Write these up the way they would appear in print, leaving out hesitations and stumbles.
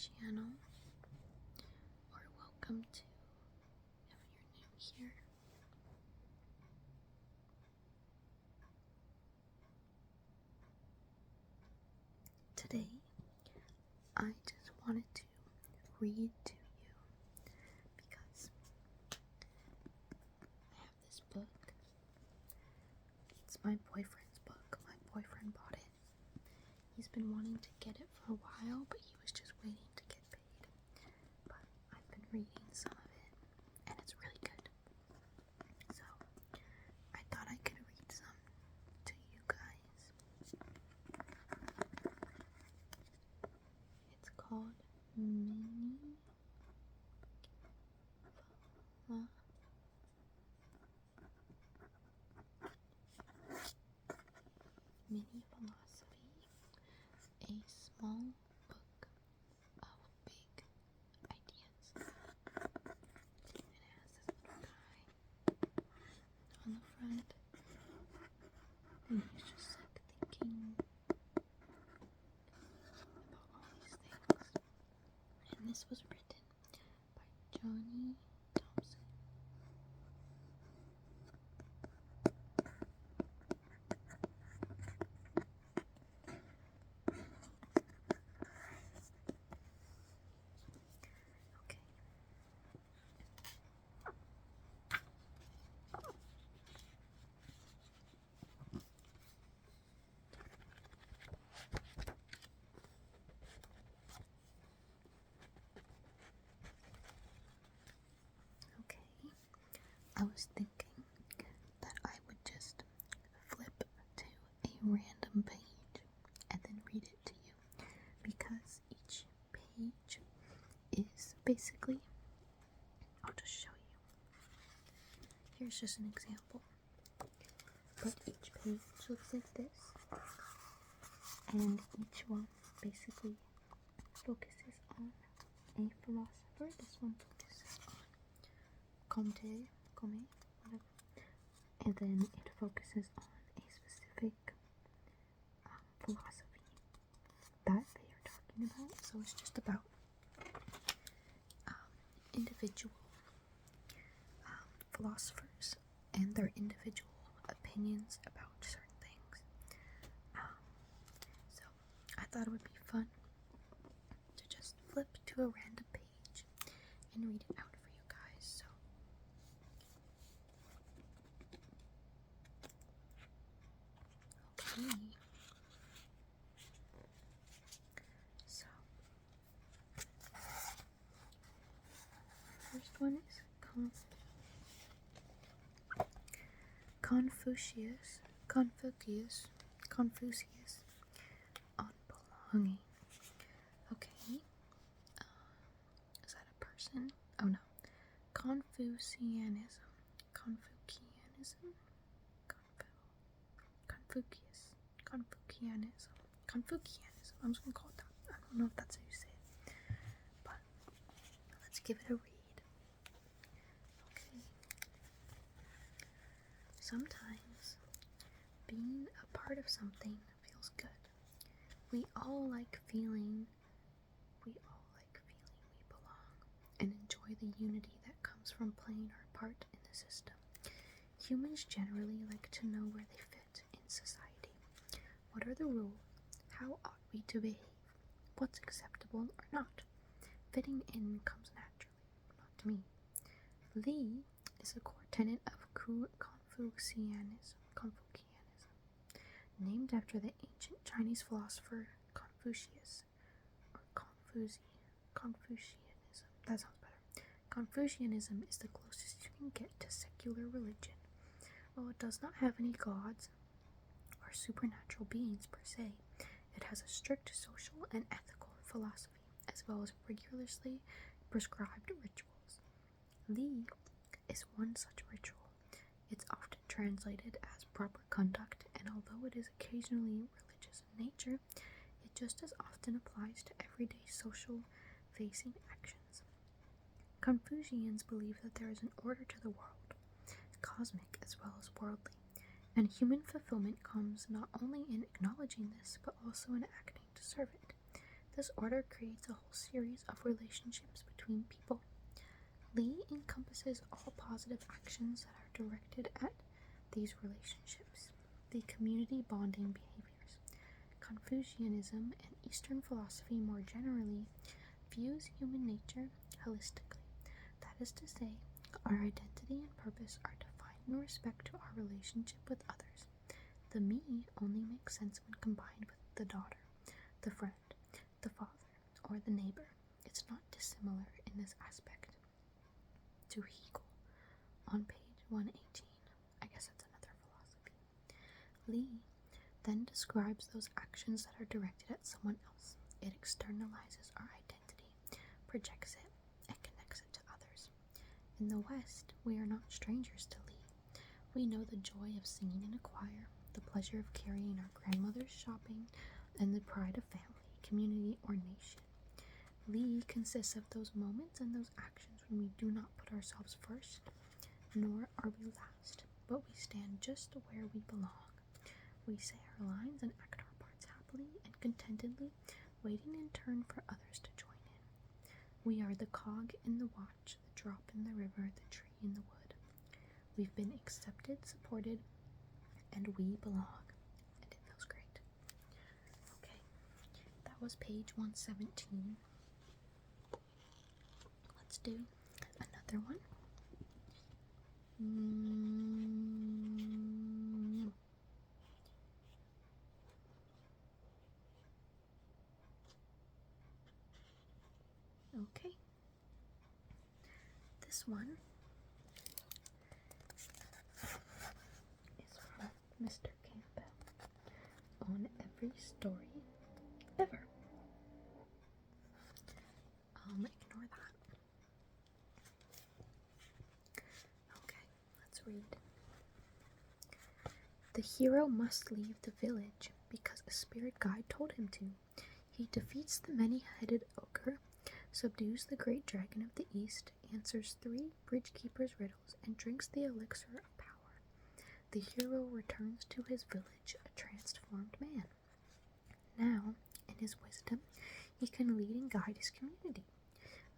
channel, or welcome to if you're new here. Today, I just wanted to read to you because I have this book. It's my boyfriend's book. My boyfriend bought it. He's been wanting to get it for a while, but he was just waiting to get paid. But I've been reading some of it, and it's really good. So, I thought I could read some to you guys. It's called Mini Philosophy, a small book of big ideas. And it has this little guy on the front, and he's just like thinking about all these things. And this was written by Johnny Thompson. Okay, I was thinking that I would just flip to a random page and then read it to you, because each page is basically, I'll just show you. Here's just an example. But each page looks like this, and each one basically focuses on a philosopher. This one focuses on Comte, whatever. And then it focuses on a specific philosophy that they are talking about. So it's just about individual philosophers and their individual opinions about certain things. So I thought it would be fun to just flip to a random page and read it out for you guys. So okay. So first one is Confucius on belonging. Okay, is that a person? Oh no, Confucianism. I'm just gonna call it that. I don't know if that's how you say it, but let's give it a read. Okay. Sometimes being a part of something feels good. We all like feeling we belong and enjoy the unity that comes from playing our part in the system. Humans generally like to know where they fit in society. What are the rules? How ought we to behave? What's acceptable or not? Fitting in comes naturally, not to me. Li is a core tenet of Confucianism, named after the ancient Chinese philosopher Confucius, or Confucianism. That sounds better. Confucianism is the closest you can get to secular religion. While it does not have any gods or supernatural beings per se, it has a strict social and ethical philosophy, as well as rigorously prescribed rituals. Li is one such ritual. It's often translated as proper conduct, and although it is occasionally religious in nature, it just as often applies to everyday social facing actions. Confucians believe that there is an order to the world, cosmic as well as worldly, and human fulfillment comes not only in acknowledging this, but also in acting to serve it. This order creates a whole series of relationships between people. Li encompasses all positive actions that are directed at these relationships, the community bonding behaviors. Confucianism and Eastern philosophy more generally views human nature holistically. That is to say, our identity and purpose are defined in respect to our relationship with others. The me only makes sense when combined with the daughter, the friend, the father, or the neighbor. It's not dissimilar in this aspect to Hegel on page 118. I guess that's another philosophy. Li then describes those actions that are directed at someone else. It externalizes our identity, projects it, and connects it to others. In the West, we are not strangers to Li. We know the joy of singing in a choir, the pleasure of carrying our grandmother's shopping, and the pride of family, community, or nation. Li consists of those moments and those actions when we do not put ourselves first, nor are we last, but we stand just where we belong. We say our lines and act our parts happily and contentedly, waiting in turn for others to join in. We are the cog in the watch, the drop in the river, the tree in the wood. We've been accepted, supported, and we belong. And it feels great. Okay, that was page 117. Let's do another one. Okay. This one is from Mr. Campbell on every story ever. Ignore that. Okay, let's read. The hero must leave the village because a spirit guide told him to. He defeats the many-headed ogre, subdues the great dragon of the east, answers 3 bridge keepers' riddles, and drinks the elixir of power. The hero returns to his village a transformed man. Now, in his wisdom, he can lead and guide his community.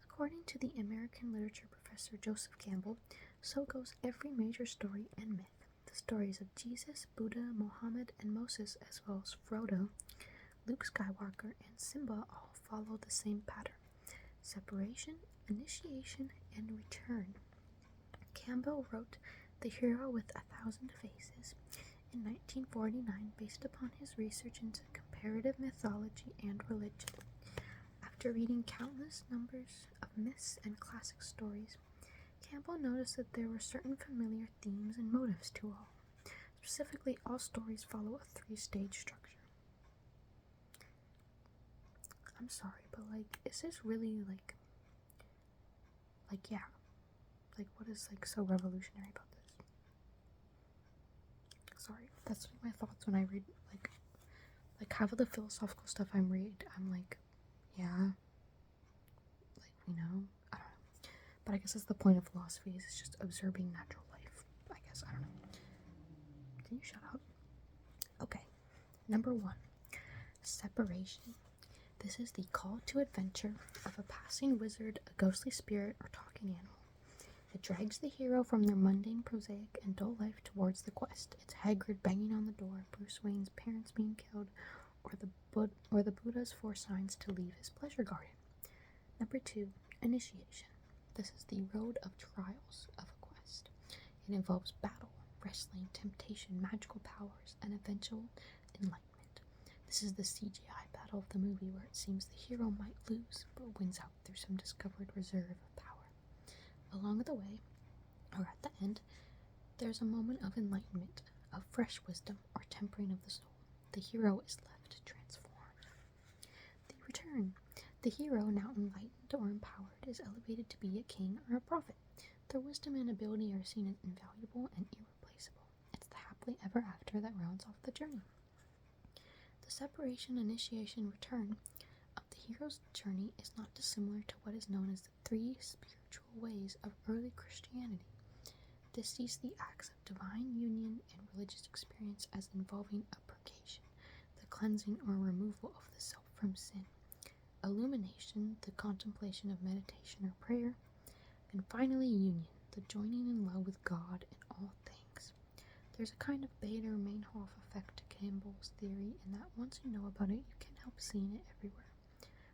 According to the American literature professor Joseph Campbell, so goes every major story and myth. The stories of Jesus, Buddha, Mohammed, and Moses, as well as Frodo, Luke Skywalker, and Simba all follow the same pattern: separation, initiation, and return. Campbell wrote The Hero with 1,000 Faces in 1949 based upon his research into comparative mythology and religion. After reading countless numbers of myths and classic stories, Campbell noticed that there were certain familiar themes and motives to all. Specifically, all stories follow a 3-stage structure. I'm sorry, but is this really yeah. What is so revolutionary about this? Sorry, that's my thoughts when I read half of the philosophical stuff I'm yeah. I don't know. But I guess that's the point of philosophy, is it's just observing natural life. I guess, I don't know. Can you shut up? Okay. Number 1. Separation. This is the call to adventure of a passing wizard, a ghostly spirit, or talking animal. It drags the hero from their mundane, prosaic, and dull life towards the quest. It's Hagrid banging on the door, Bruce Wayne's parents being killed, or the Buddha's 4 signs to leave his pleasure garden. Number 2. Initiation. This is the road of trials of a quest. It involves battle, wrestling, temptation, magical powers, and eventual enlightenment. This is the CGI battle of the movie where it seems the hero might lose, but wins out through some discovered reserve of power. Along the way, or at the end, there's a moment of enlightenment, of fresh wisdom, or tempering of the soul. The hero is left transformed. The return. The hero, now enlightened or empowered, is elevated to be a king or a prophet. Their wisdom and ability are seen as invaluable and irreplaceable. It's the happily ever after that rounds off the journey. The separation, initiation, return of the hero's journey is not dissimilar to what is known as the 3 spiritual ways of early Christianity. This sees the acts of divine union and religious experience as involving a purgation, the cleansing or removal of the self from sin. illumination, the contemplation of meditation or prayer, and finally union, the joining in love with God in all things. There's a kind of Bader-Meinhof effect to Campbell's theory in that once you know about it, you can't help seeing it everywhere.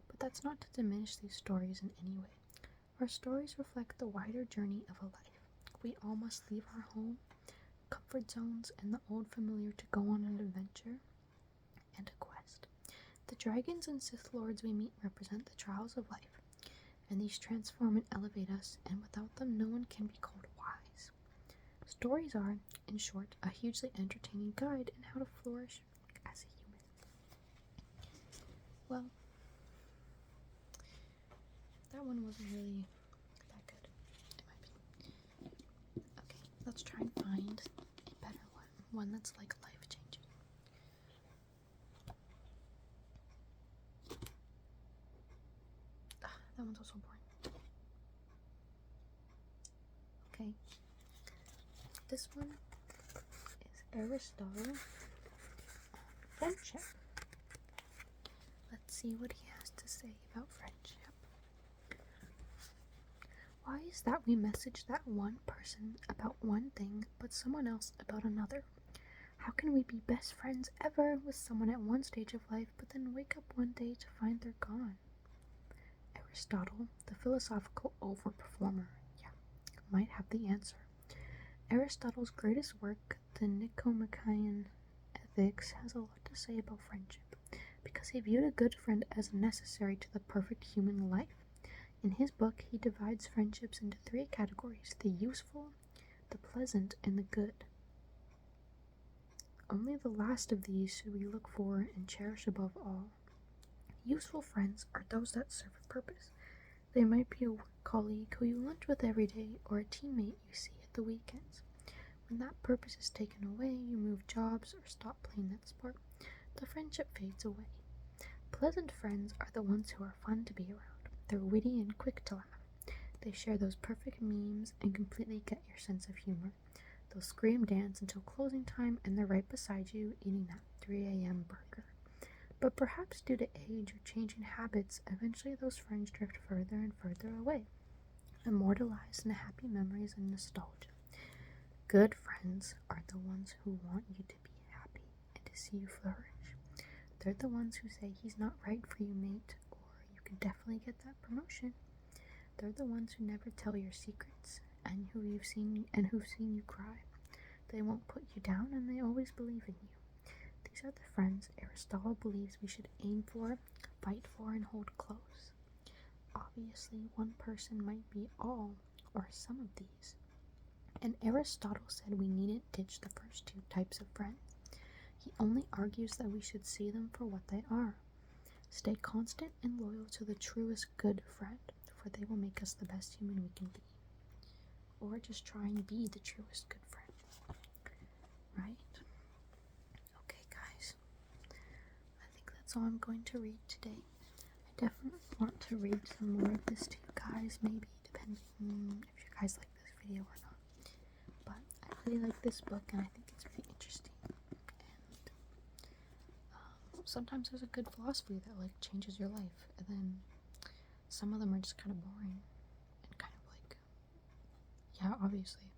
But that's not to diminish these stories in any way. Our stories reflect the wider journey of a life. We all must leave our home, comfort zones, and the old familiar to go on an adventure and a quest. The dragons and Sith Lords we meet represent the trials of life, and these transform and elevate us, and without them no one can be called wise. Stories are, in short, a hugely entertaining guide in how to flourish as a human. Well, that one wasn't really that good, in my opinion. Okay, let's try and find a better one that's like life-changing. That one's also boring. Okay, this one is Aristotle on friendship. Let's see what he has to say about friendship. Why is that we message that one person about one thing, but someone else about another? How can we be best friends ever with someone at one stage of life, but then wake up one day to find they're gone? Aristotle, the philosophical overperformer, might have the answer. Aristotle's greatest work, the Nicomachean Ethics, has a lot to say about friendship, because he viewed a good friend as necessary to the perfect human life. In his book, he divides friendships into 3 categories: the useful, the pleasant, and the good. Only the last of these should we look for and cherish above all. Useful friends are those that serve a purpose. They might be a work colleague who you lunch with every day, or a teammate you see at the weekends. When that purpose is taken away, you move jobs or stop playing that sport, the friendship fades away. Pleasant friends are the ones who are fun to be around. They're witty and quick to laugh. They share those perfect memes and completely get your sense of humor. They'll scream dance until closing time, and they're right beside you eating that 3 a.m. burger. But perhaps due to age or changing habits, eventually those friends drift further and further away, immortalized in happy memories and nostalgia. Good friends are the ones who want you to be happy and to see you flourish. They're the ones who say, "He's not right for you, mate," or "You can definitely get that promotion." They're the ones who never tell your secrets and who've seen you cry. They won't put you down, and they always believe in you. These are the friends Aristotle believes we should aim for, fight for, and hold close. Obviously, one person might be all or some of these, and Aristotle said we needn't ditch the first 2 types of friends. He only argues that we should see them for what they are. Stay constant and loyal to the truest good friend, for they will make us the best human we can be. Or just try and be the truest good friend. Right? Okay, guys. I think that's all I'm going to read today. I definitely want to read some more of this to you guys, maybe, depending if you guys like this video or not. But I really like this book, and I think it's pretty interesting. And sometimes there's a good philosophy that like changes your life, and then some of them are just kind of boring and kind of like, yeah, obviously.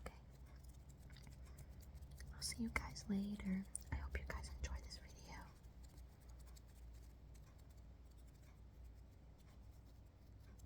Okay. I'll see you guys later.